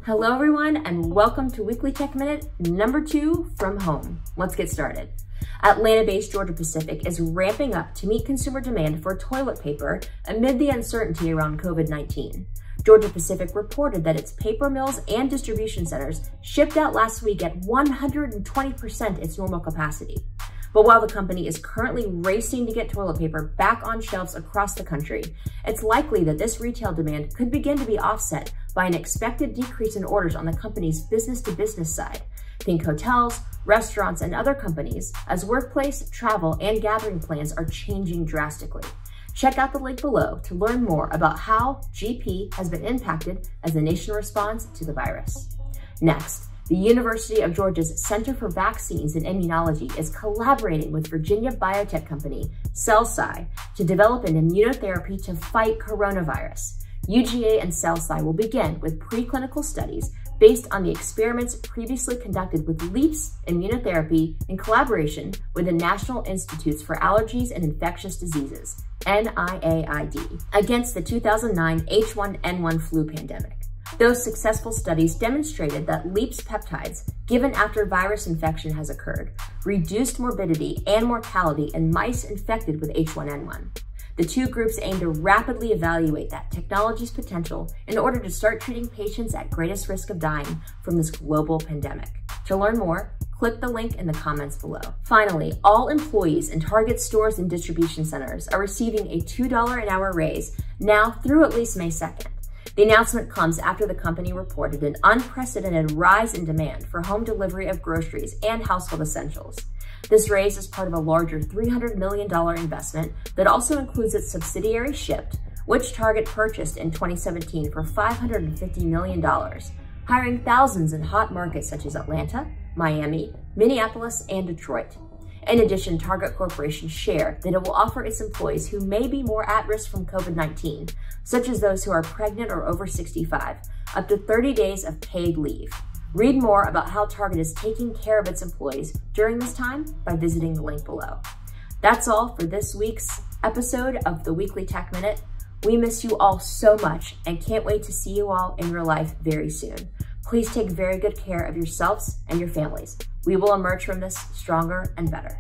Hello everyone, and welcome to Weekly Tech Minute number 2 from home. Let's get started. Atlanta-based Georgia Pacific is ramping up to meet consumer demand for toilet paper amid the uncertainty around COVID-19. Georgia Pacific reported that its paper mills and distribution centers shipped out last week at 120% its normal capacity. But while the company is currently racing to get toilet paper back on shelves across the country, it's likely that this retail demand could begin to be offset by an expected decrease in orders on the company's business-to-business side. Think hotels, restaurants, and other companies, as workplace, travel, and gathering plans are changing drastically. Check out the link below to learn more about how GP has been impacted as the nation responds to the virus. Next, the University of Georgia's Center for Vaccines and Immunology is collaborating with Virginia biotech company CEL-SCI to develop an immunotherapy to fight coronavirus. UGA and CEL-SCI will begin with preclinical studies based on the experiments previously conducted with LEAP's immunotherapy in collaboration with the National Institutes for Allergies and Infectious Diseases, NIAID, against the 2009 H1N1 flu pandemic. Those successful studies demonstrated that LEAP's peptides, given after virus infection has occurred, reduced morbidity and mortality in mice infected with H1N1. The two groups aim to rapidly evaluate that technology's potential in order to start treating patients at greatest risk of dying from this global pandemic. To learn more, click the link in the comments below. Finally, all employees in Target stores and distribution centers are receiving a $2 an hour raise now through at least May 2nd. The announcement comes after the company reported an unprecedented rise in demand for home delivery of groceries and household essentials. This raise is part of a larger $300 million investment that also includes its subsidiary Shipt, which Target purchased in 2017 for $550 million, hiring thousands in hot markets such as Atlanta, Miami, Minneapolis, and Detroit. In addition, Target Corporation shared that it will offer its employees who may be more at risk from COVID-19, such as those who are pregnant or over 65, up to 30 days of paid leave. Read more about how Target is taking care of its employees during this time by visiting the link below. That's all for this week's episode of the Weekly Tech Minute. We miss you all so much and can't wait to see you all in real life very soon. Please take very good care of yourselves and your families. We will emerge from this stronger and better.